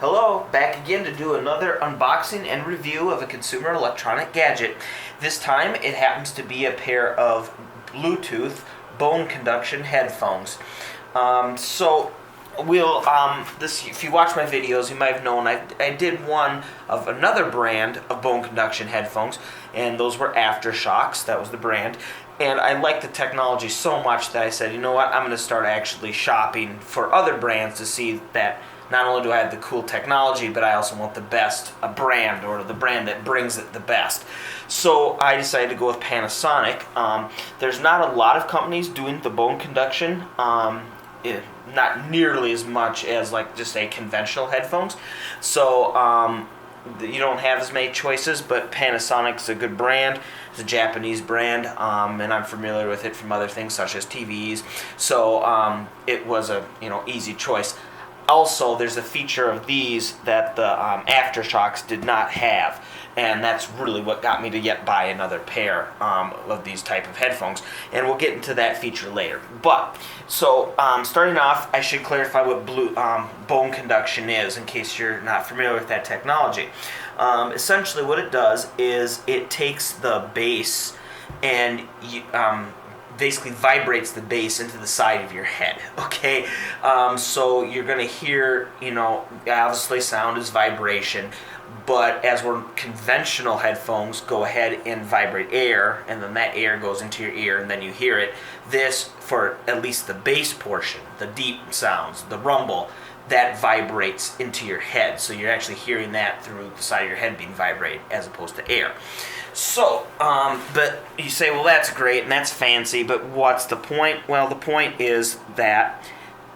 Hello, back again to do another unboxing and review of a consumer electronic gadget. This time it happens to be a pair of Bluetooth Bone Conduction headphones. If you watch my videos, you might have known I did one of another brand of Bone Conduction headphones, and those were Aftershocks. That was the brand. And I liked the technology so much that I said, you know what, I'm going to start actually shopping for other brands to see that not only do I have the cool technology, but I also want the best brand, or the brand that brings it the best. So I decided to go with Panasonic. There's not a lot of companies doing the bone conduction, not nearly as much as like just a conventional headphones. So you don't have as many choices, but Panasonic's a good brand. It's a Japanese brand, and I'm familiar with it from other things such as TVs. So it was a easy choice. Also, there's a feature of these that the Aftershocks did not have, and that's really what got me to yet buy another pair of these type of headphones, and we'll get into that feature later. But, so starting off, I should clarify what bone conduction is, in case you're not familiar with that technology. Essentially what it does is it takes the bass and basically vibrates the bass into the side of your head. Okay, so you're going to hear, obviously sound is vibration, but as we're conventional headphones go ahead and vibrate air, and then that air goes into your ear, and then you hear it. This, for at least the bass portion, the deep sounds, the rumble, that vibrates into your head. So you're actually hearing that through the side of your head being vibrated, as opposed to air. So, but you say, well, that's great and that's fancy, but what's the point? Well, the point is that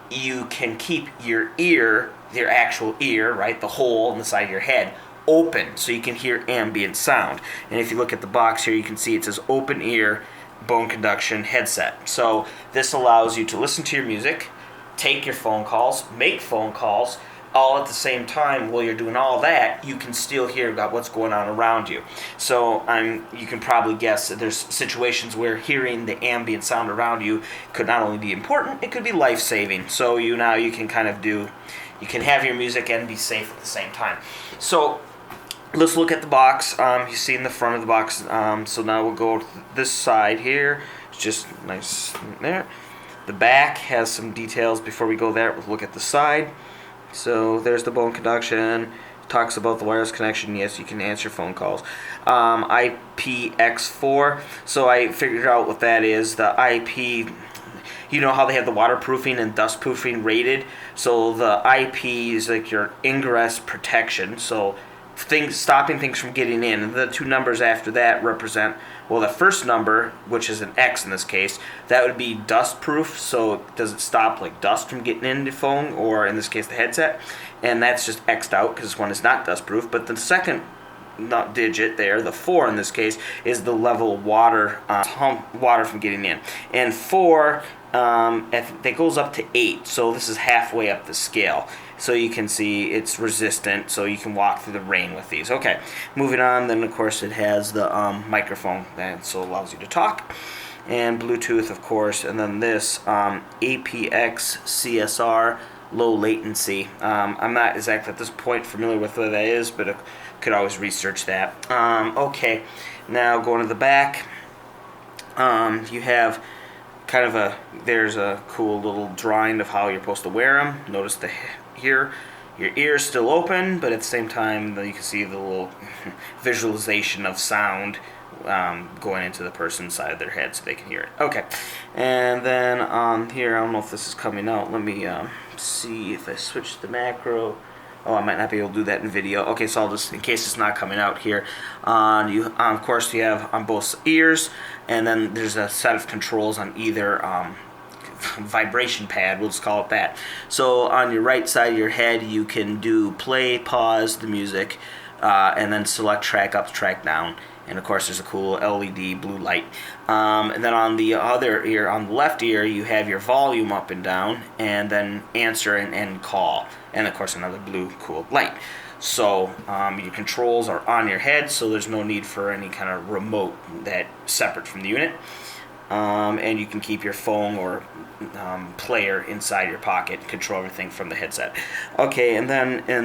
you can keep your ear, your actual ear, right, the hole in the side of your head, open so you can hear ambient sound. And if you look at the box here, you can see it says open ear bone conduction headset. So this allows you to listen to your music, take your phone calls, make phone calls, all at the same time. While you're doing all that, you can still hear about what's going on around you. So you can probably guess that there's situations where hearing the ambient sound around you could not only be important, it could be life-saving. So you can you can have your music and be safe at the same time. So let's look at the box. You see in the front of the box. So now we'll go to this side here. It's just nice there. The back has some details. Before we go there, we'll look at the side. So there's the bone conduction. Talks about the wireless connection. Yes, you can answer phone calls. IPX4. So I figured out what that is. The IP, you know how they have the waterproofing and dustproofing rated. So the IP is like your ingress protection. So stopping things from getting in. And the two numbers after that represent, well, the first number, which is an X in this case, that would be dust proof. So does it stop like dust from getting in the phone, or in this case the headset? And that's just X'd out because this one is not dust proof. But the second digit there, the 4 in this case, is the level of water from getting in. And 4, that goes up to 8. So this is halfway up the scale. So you can see it's resistant, so you can walk through the rain with these. Okay, moving on, then of course it has the microphone, and so it allows you to talk. And Bluetooth, of course, and then this APX CSR, low latency. I'm not exactly at this point familiar with what that is, but I could always research that. Okay, now going to the back, you have kind of there's a cool little drawing of how you're supposed to wear them. Notice here your ear's still open, but at the same time you can see the little visualization of sound going into the person's side of their head so they can hear it. Okay, and then on here, I don't know if this is coming out. Let me see if I switch the macro. Oh, I might not be able to do that in video. Okay, so I'll just, in case it's not coming out here, of course you have on both ears, and then there's a set of controls on either vibration pad, we'll just call it that. So on your right side of your head, you can do play, pause the music, and then select track up, track down. And of course there's a cool LED blue light. And then on the other ear, on the left ear, you have your volume up and down, and then answer and call. And of course another blue cool light. So your controls are on your head, so there's no need for any kind of remote that's separate from the unit. and you can keep your phone or player inside your pocket and control everything from the headset. Okay, and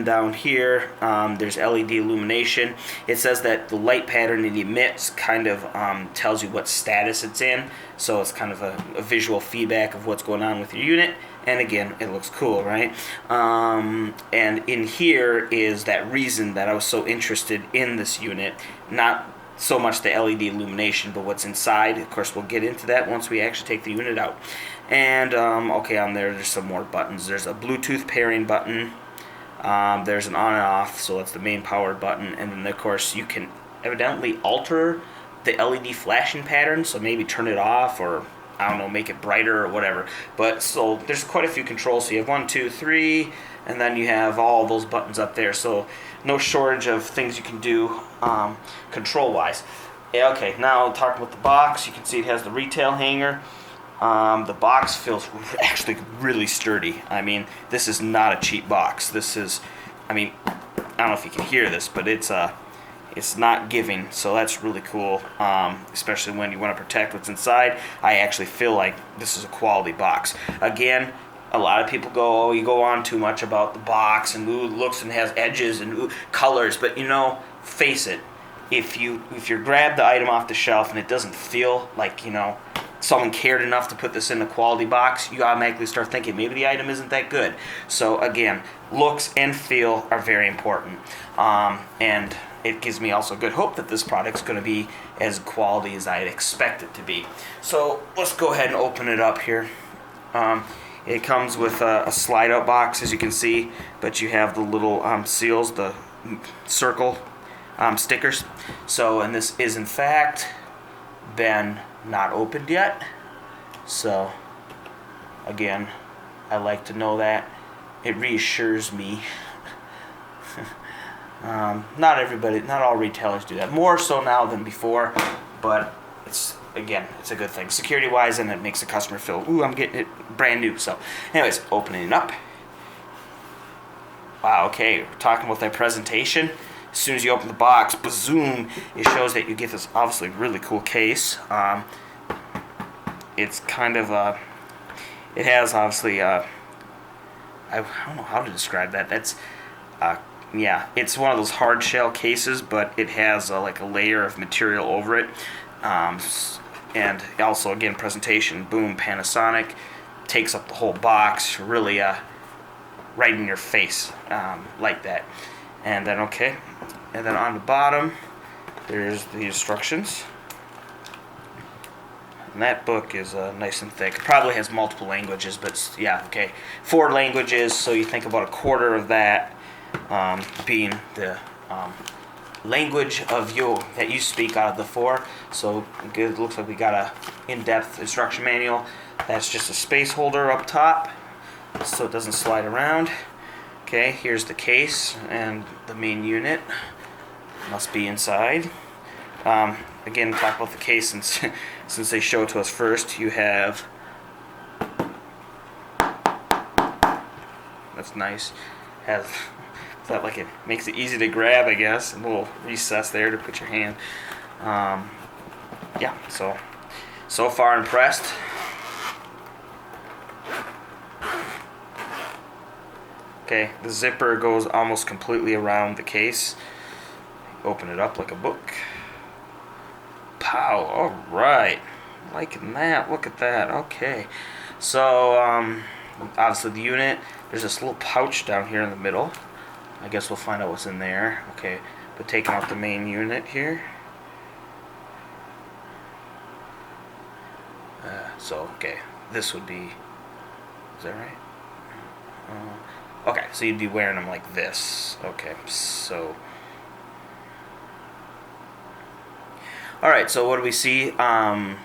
down here there's LED illumination. It says that the light pattern it emits kind of tells you what status it's in, so it's kind of a visual feedback of what's going on with your unit. And again, it looks cool, right? And in here is that reason that I was so interested in this unit, not so much the LED illumination, but what's inside. Of course, we'll get into that once we actually take the unit out. And okay, on there's some more buttons. There's a Bluetooth pairing button. There's an on and off, so that's the main power button. And then of course you can evidently alter the LED flashing pattern, so maybe turn it off or I don't know, make it brighter or whatever. But so there's quite a few controls. So you have 1, 2, 3, and then you have all those buttons up there. So no shortage of things you can do control-wise. Yeah, okay, now talking about the box, you can see it has the retail hanger. The box feels actually really sturdy. I mean, this is not a cheap box. This is, I mean, I don't know if you can hear this, but it's not giving, so that's really cool, especially when you want to protect what's inside. I actually feel like this is a quality box. Again, a lot of people go, oh, you go on too much about the box, and ooh, it looks and has edges and ooh, colors, but you know, face it, if you grab the item off the shelf and it doesn't feel like, you know, someone cared enough to put this in a quality box, you automatically start thinking maybe the item isn't that good. So again, looks and feel are very important, and it gives me also good hope that this product's going to be as quality as I'd expect it to be. So let's go ahead and open it up here. It comes with a slide-out box, as you can see, but you have the little seals, the circle stickers. So, and this is in fact been not opened yet. So, again, I like to know that. It reassures me. Not everybody, not all retailers do that. More so now than before, but it's a good thing security-wise, and it makes the customer feel, ooh, I'm getting it brand new. So, anyways, opening it up. Wow, okay, we're talking about that presentation. As soon as you open the box, bazoom, it shows that you get this obviously really cool case. It's kind of it has obviously I don't know how to describe that. That's yeah, it's one of those hard shell cases, but it has like a layer of material over it. And also, again, presentation, boom, Panasonic, takes up the whole box, really right in your face, like that. And then, okay, and then on the bottom, there's the instructions. And that book is nice and thick. It probably has multiple languages, but yeah, okay. 4 languages, so you think about a quarter of that being the language of that you speak out of the 4. So it looks like we got a in-depth instruction manual. That's just a space holder up top, so it doesn't slide around. Okay, here's the case and the main unit. Must be inside. Again, talk about the case since they show it to us first. You have, that's nice. Has that, like, it makes it easy to grab, I guess. A little recess there to put your hand. Yeah, so far impressed. Okay, the zipper goes almost completely around the case. Open it up like a book. Pow, alright. Liking that, look at that, okay. So, obviously the unit, there's this little pouch down here in the middle. I guess we'll find out what's in there. Okay, but taking out the main unit here. So, okay, this would be, is that right? Okay, so you'd be wearing them like this. Okay, so. Alright, so what do we see? Of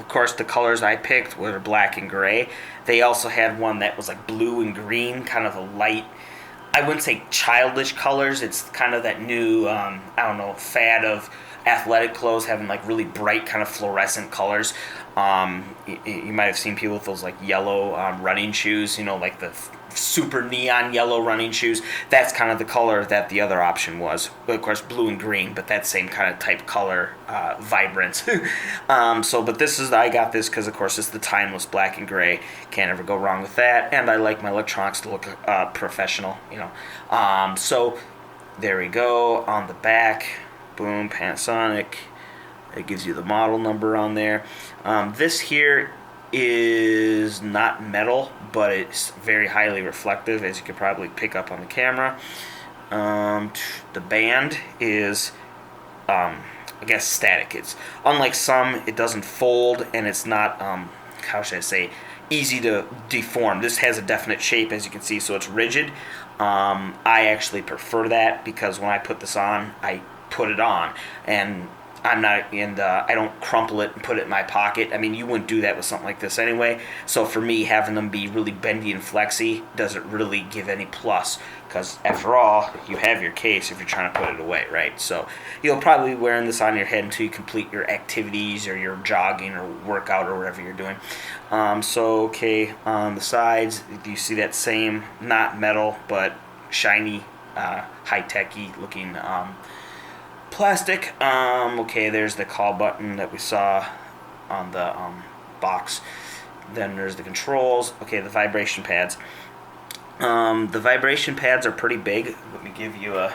course, the colors I picked were black and gray. They also had one that was like blue and green, kind of a light, I wouldn't say childish colors. It's kind of that new, I don't know, fad of athletic clothes having like really bright kind of fluorescent colors. You might have seen people with those like yellow running shoes, you know, like the super neon yellow running shoes, that's kind of the color that the other option was. Of course, blue and green, but that same kind of type color, vibrant. But I got this because, of course, it's the timeless black and gray. Can't ever go wrong with that. And I like my electronics to look professional, So there we go. On the back, boom, Panasonic. It gives you the model number on there. This here is not metal, but it's very highly reflective, as you could probably pick up on the camera. The band is, I guess, static. It's unlike some, it doesn't fold, and it's not, how should I say, easy to deform. This has a definite shape, as you can see, so it's rigid. I actually prefer that because when I put this on, I put it on, and I don't crumple it and put it in my pocket. I mean, you wouldn't do that with something like this anyway. So for me, having them be really bendy and flexy doesn't really give any plus, because after all, you have your case if you're trying to put it away, right? So you'll probably be wearing this on your head until you complete your activities or your jogging or workout or whatever you're doing. On the sides, you see that same, not metal, but shiny, high-techy looking plastic. There's the call button that we saw on the box. Then there's the controls. Okay, the vibration pads. The vibration pads are pretty big. Let me give you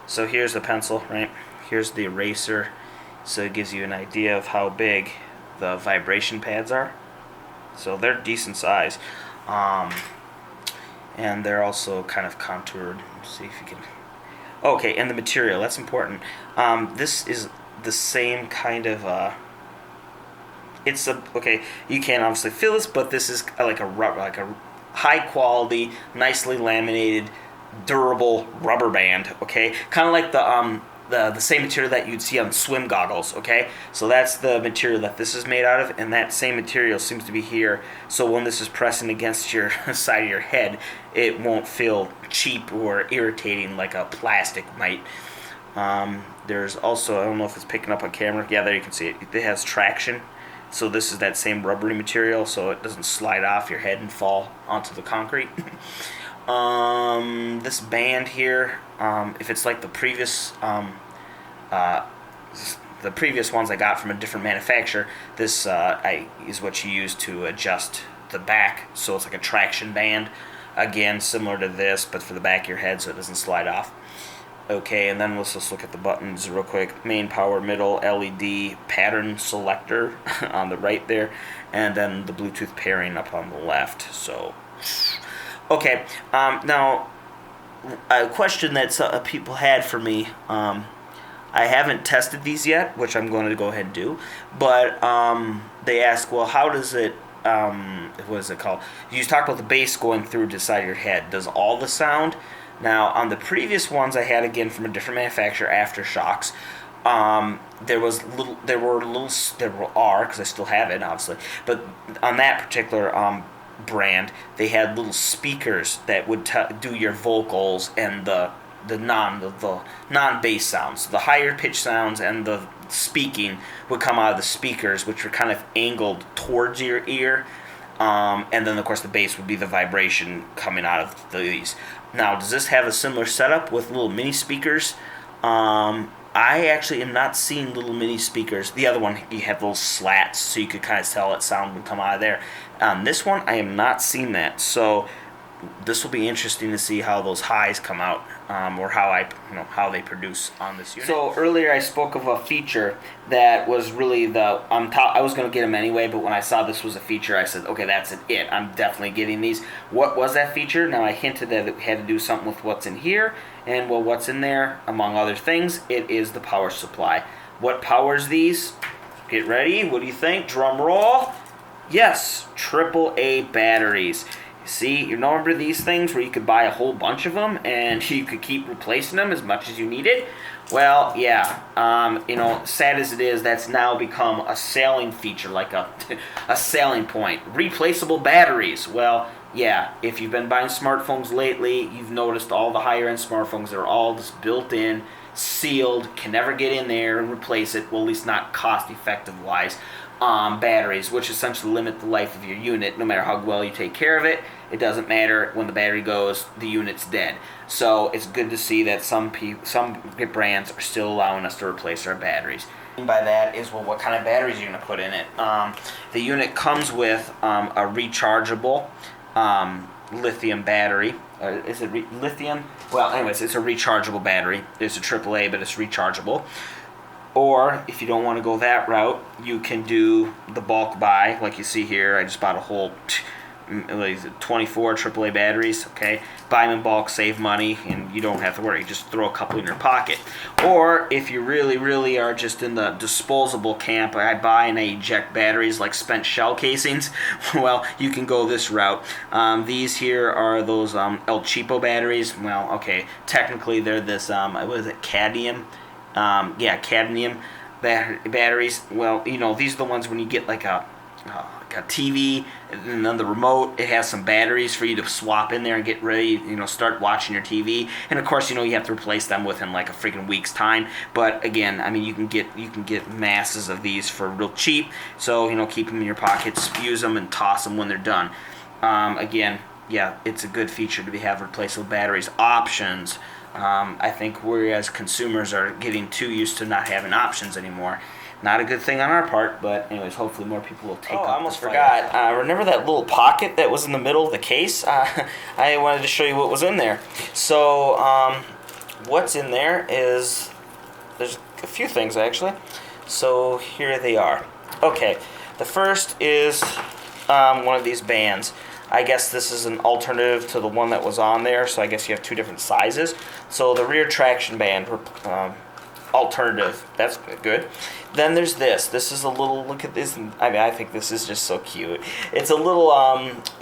so here's the pencil, right? Here's the eraser. So it gives you an idea of how big the vibration pads are. So they're decent size. And they're also kind of contoured. Let's see if you can... Okay, and the material, that's important. This is the same kind of, you can't obviously feel this, but this is like a high quality, nicely laminated, durable rubber band, okay? Kind of like the same material that you'd see on swim goggles, okay? So that's the material that this is made out of, and that same material seems to be here. So when this is pressing against your side of your head, it won't feel cheap or irritating like a plastic might. There's also, I don't know if it's picking up on camera. Yeah, there you can see it. It has traction. So this is that same rubbery material, so it doesn't slide off your head and fall onto the concrete. This band here, if it's like the previous ones I got from a different manufacturer, this is what you use to adjust the back, so it's like a traction band. Again, similar to this, but for the back of your head, so it doesn't slide off. Okay, and then let's just look at the buttons real quick. Main, power, middle, LED, pattern selector on the right there, and then the Bluetooth pairing up on the left. So, okay, now a question that people had for me. I haven't tested these yet, which I'm going to go ahead and do. But they ask, well, how does it? What is it called? You talked about the bass going through the side of your head. Does all the sound? Now, on the previous ones I had, again, from a different manufacturer, Aftershocks, there are, because I still have it, obviously, but on that particular brand, they had little speakers that would do your vocals and the non-bass sounds. The higher pitch sounds and the speaking would come out of the speakers, which were kind of angled towards your ear. And then, of course, the bass would be the vibration coming out of these. Now, does this have a similar setup with little mini speakers? I actually am not seeing little mini speakers. The other one, you have little slats, so you could kind of tell that sound would come out of there. This one, I am not seeing that. So this will be interesting to see how those highs come out, or how they produce on this unit. So earlier I spoke of a feature that was really I was going to get them anyway, but when I saw this was a feature, I said, okay, that's it. I'm definitely getting these. What was that feature? Now, I hinted that it had to do something with what's in here, and well, what's in there, among other things, it is the power supply. What powers these? Get ready. What do you think? Drum roll. Yes, AAA batteries. See, you remember these things where you could buy a whole bunch of them and you could keep replacing them as much as you needed? Well, yeah, sad as it is, that's now become a selling feature, like a selling point. Replaceable batteries. Well, yeah, if you've been buying smartphones lately, you've noticed all the higher-end smartphones, they're all just built in, sealed, can never get in there and replace it, well, at least not cost-effective-wise. Batteries, which essentially limit the life of your unit no matter how well you take care of it. it doesn't matter. When the battery goes, the unit's dead. So it's good to see that some brands are still allowing us to replace our batteries. By that is, well, what kind of batteries are you going to put in it? The unit comes with a rechargeable lithium battery. Is it lithium? Well, anyways, it's a rechargeable battery. It's a AAA, but it's rechargeable. Or if you don't want to go that route, you can do the bulk buy, like you see here. I just bought a whole 24 AAA batteries. Okay, buy them in bulk, save money, and you don't have to worry. Just throw a couple in your pocket. Or if you really are just in the disposable camp, I buy and I eject batteries like spent shell casings. Well, you can go this route. These here are those El Cheapo batteries. Well, okay, technically they're this what is it, cadmium? Cadmium batteries. Well, these are the ones when you get like a TV, and then the remote, it has some batteries for you to swap in there and get ready, start watching your TV. And of course, you have to replace them within like a freaking week's time. But again, I mean, you can get masses of these for real cheap. So keep them in your pockets, use them, and toss them when they're done. Again, yeah, it's a good feature to have replaceable batteries. Options. I think we as consumers are getting too used to not having options anymore. Not a good thing on our part, but anyways, hopefully more people will take up. I almost forgot. Remember that little pocket that was in the middle of the case? I wanted to show you what was in there. So what's in there is, there's a few things actually. So here they are. Okay, the first is one of these bands. I guess this is an alternative to the one that was on there, so I guess you have two different sizes. So the rear traction band alternative, that's good. Then there's this. This is a little, look at this. I mean, I think this is just so cute. It's a little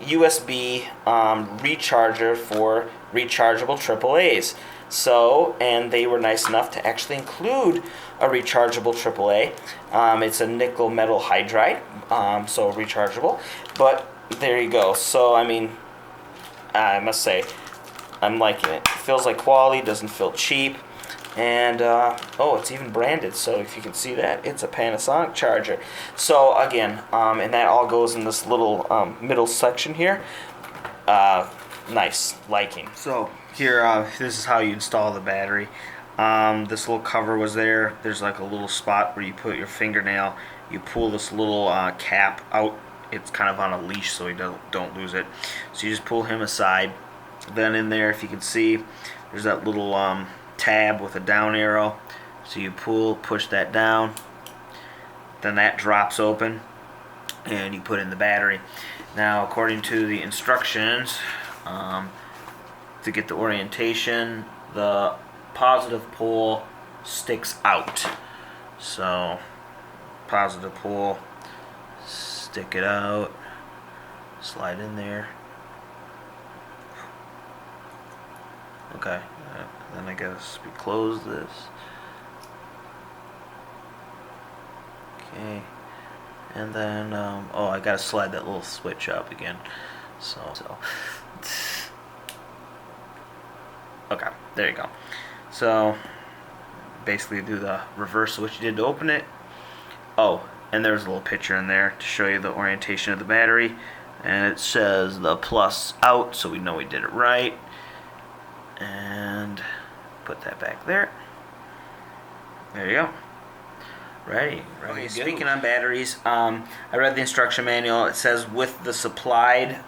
USB recharger for rechargeable AAAs. So, and they were nice enough to actually include a rechargeable AAA. It's a nickel metal hydride, so rechargeable. But there you go. So, I mean, I must say, I'm liking it. It feels like quality, doesn't feel cheap. And, it's even branded, so if you can see that, it's a Panasonic charger. So, again, and that all goes in this little middle section here. Nice, liking. So, here, this is how you install the battery. This little cover was there. There's like a little spot where you put your fingernail. You pull this little cap out. It's kind of on a leash so you don't lose it. So you just pull him aside. Then in there, if you can see, there's that little tab with a down arrow. So you push that down. Then that drops open, and you put in the battery. Now, according to the instructions, to get the orientation, the positive pole sticks out. So, positive pole, stick it out, slide in there. Okay, then I guess we close this. Okay, and then I gotta slide that little switch up again. So okay, there you go. So basically do the reverse of what you did to open it. Oh, and there's a little picture in there to show you the orientation of the battery, and it says the plus out, so we know we did it right. And put that back there. There you go. Ready. Okay, speaking on batteries, I read the instruction manual. It says with the supplied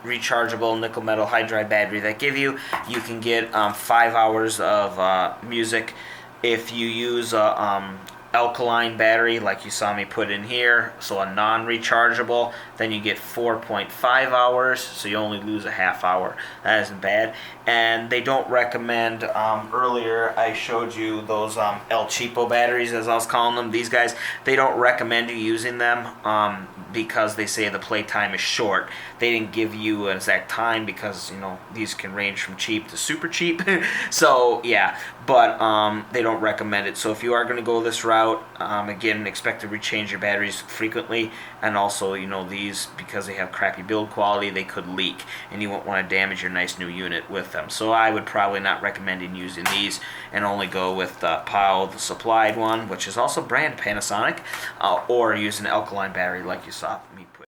rechargeable nickel metal hydride battery that you can get 5 hours of music. If you use a alkaline battery like you saw me put in here, so a non-rechargeable, then you get 4.5 hours, so you only lose a half hour. That isn't bad. And they don't recommend, earlier I showed you those El Cheapo batteries, as I was calling them. These guys, they don't recommend you using them because they say the playtime is short. They didn't give you an exact time because, these can range from cheap to super cheap. So, yeah, but they don't recommend it. So if you are going to go this route, again, expect to rechange your batteries frequently. And also, these, because they have crappy build quality, they could leak. And you won't want to damage your nice new unit with them. So I would probably not recommend using these and only go with the supplied one, which is also brand Panasonic, or use an alkaline battery like you saw me put.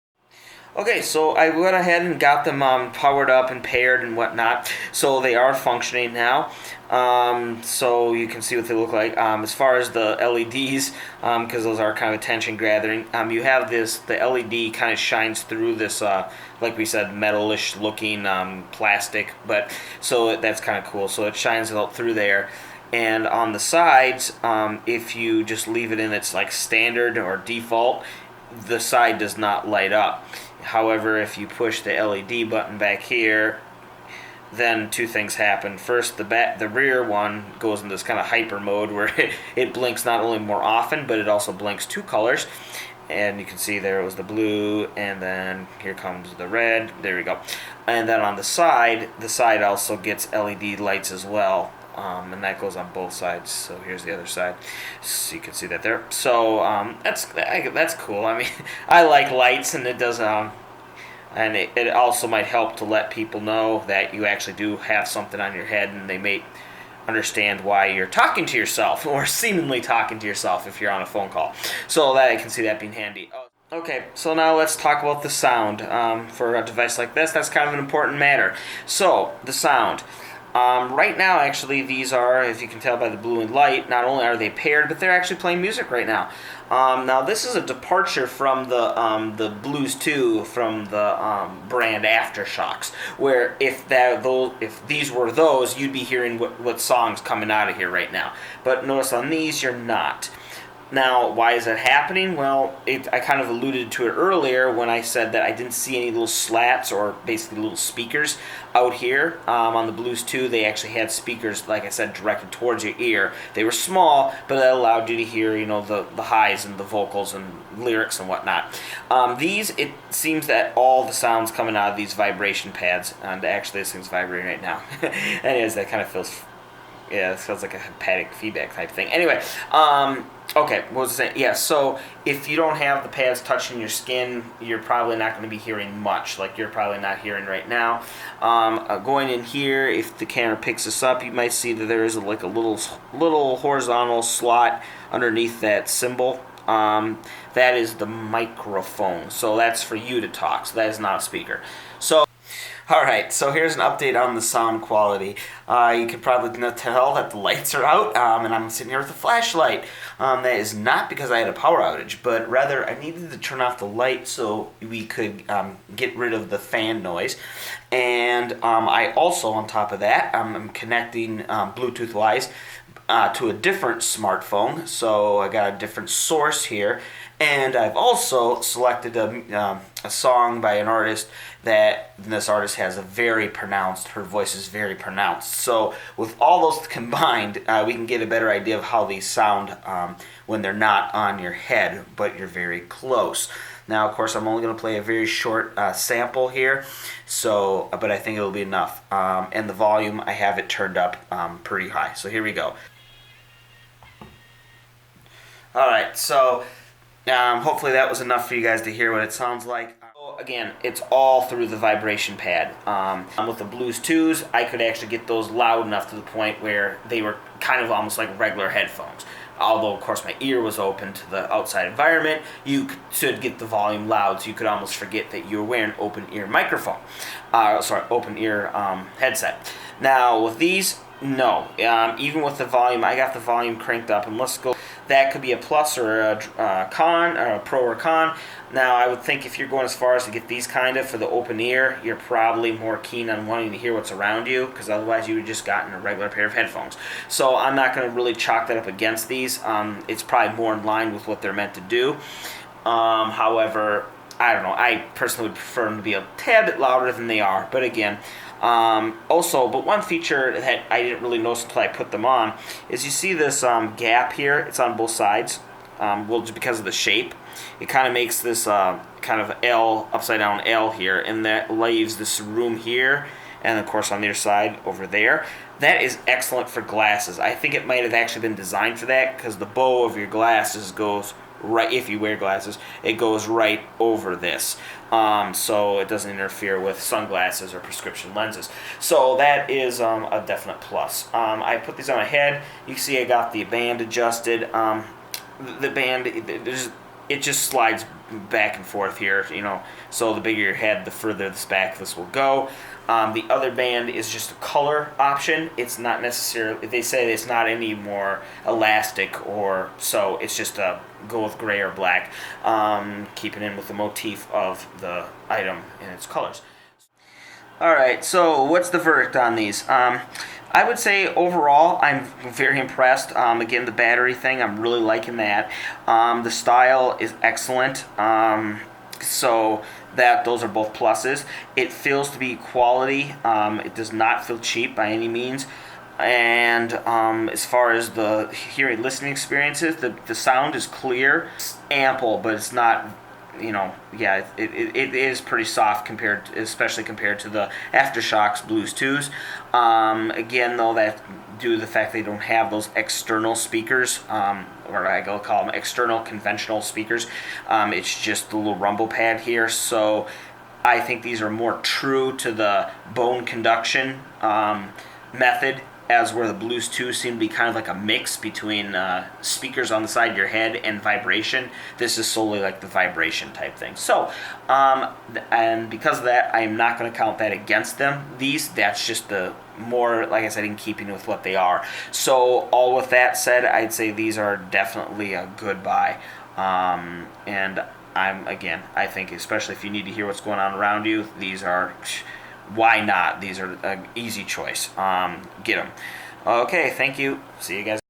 Okay, so I went ahead and got them powered up and paired and whatnot, so they are functioning now. So you can see what they look like. As far as the LEDs, because those are kind of attention gathering, you have the LED kind of shines through this, like we said, metalish looking plastic, but so that's kind of cool. So it shines out through there. And on the sides, if you just leave it in its like standard or default, the side does not light up. However, if you push the LED button back here, then two things happen. First, the rear one goes in this kind of hyper mode where it blinks not only more often, but it also blinks two colors. And you can see there it was the blue, and then here comes the red. There we go. And then on the side also gets LED lights as well. And that goes on both sides. So here's the other side, so you can see that there. So that's cool. I mean, I like lights, and it does. And it also might help to let people know that you actually do have something on your head, and they may understand why you're talking to yourself or seemingly talking to yourself if you're on a phone call. So that I can see that being handy. Okay, so now let's talk about the sound. For a device like this, that's kind of an important matter. So the sound. Right now, actually, these are, as you can tell by the blue and light, not only are they paired, but they're actually playing music right now. Now, this is a departure from the Blues 2 from the brand Aftershocks, where if these were those, you'd be hearing what songs coming out of here right now. But notice on these, you're not. Now, why is that happening? Well, I kind of alluded to it earlier when I said that I didn't see any little slats or basically little speakers out here. On the Blues 2, they actually had speakers, like I said, directed towards your ear. They were small, but that allowed you to hear, the highs and the vocals and lyrics and whatnot. These, it seems that all the sounds coming out of these vibration pads, and actually this thing's vibrating right now. Anyways, that kind of feels... Yeah, it feels like a hepatic feedback type thing. Anyway, okay, what was I saying? Yeah, so if you don't have the pads touching your skin, you're probably not going to be hearing much, like you're probably not hearing right now. Going in here, if the camera picks this up, you might see that there is like a little horizontal slot underneath that symbol. That is the microphone, so that's for you to talk, so that is not a speaker. So, alright, so here's an update on the sound quality. You can probably tell that the lights are out, and I'm sitting here with a flashlight. That is not because I had a power outage, but rather I needed to turn off the light so we could get rid of the fan noise. And I also, on top of that, I'm connecting Bluetooth-wise to a different smartphone, so I got a different source here. And I've also selected a song by an artist that this artist has her voice is very pronounced. So with all those combined, we can get a better idea of how these sound when they're not on your head, but you're very close. Now, of course, I'm only going to play a very short sample here, but I think it'll be enough. And the volume, I have it turned up pretty high. So here we go. Alright, so hopefully that was enough for you guys to hear what it sounds like. Again, it's all through the vibration pad. With the Blues 2s, I could actually get those loud enough to the point where they were kind of almost like regular headphones. Although, of course, my ear was open to the outside environment, you should get the volume loud, so you could almost forget that you were wearing an open-ear microphone. Open-ear headset. Now, with these, no. Even with the volume, I got the volume cranked up, and let's go. That could be a plus or a con, or a pro or con. Now, I would think if you're going as far as to get these kind of for the open ear, you're probably more keen on wanting to hear what's around you, because otherwise you would just gotten a regular pair of headphones. So I'm not going to really chalk that up against these. It's probably more in line with what they're meant to do. However, I don't know. I personally would prefer them to be a tad bit louder than they are. But again, but one feature that I didn't really notice until I put them on is you see this gap here. It's on both sides. Just because of the shape, it kind of makes this kind of L, upside down L here, and that leaves this room here, and of course on the other side over there. That is excellent for glasses. I think it might have actually been designed for that, because the bow of your glasses goes right, if you wear glasses, it goes right over this. So it doesn't interfere with sunglasses or prescription lenses. So that is a definite plus. I put these on my head. You can see I got the band adjusted. The band, it just slides back and forth here, so the bigger your head, the further the backless will go. The other band is just a color option. It's not necessarily, they say it's not any more elastic or so, it's just a go with gray or black, keeping in with the motif of the item and its colors. Alright, so what's the verdict on these? I would say overall I'm very impressed. Again, the battery thing, I'm really liking that. The style is excellent. So those are both pluses. It feels to be quality. It does not feel cheap by any means. And as far as the listening experiences, the sound is clear, it's ample, but it's not, it is pretty soft especially compared to the Aftershok's Blues 2s. Again, though, that due to the fact they don't have those external speakers, or I go call them external conventional speakers, it's just the little rumble pad here. So I think these are more true to the bone conduction method, as where the Blues 2 seem to be kind of like a mix between speakers on the side of your head and vibration. This is solely like the vibration type thing. So, and because of that, I am not going to count that against them. That's just the more, like I said, in keeping with what they are. So, all with that said, I'd say these are definitely a good buy. And I think especially if you need to hear what's going on around you, these are... Why not? These are an easy choice. Get them. Okay, thank you. See you guys.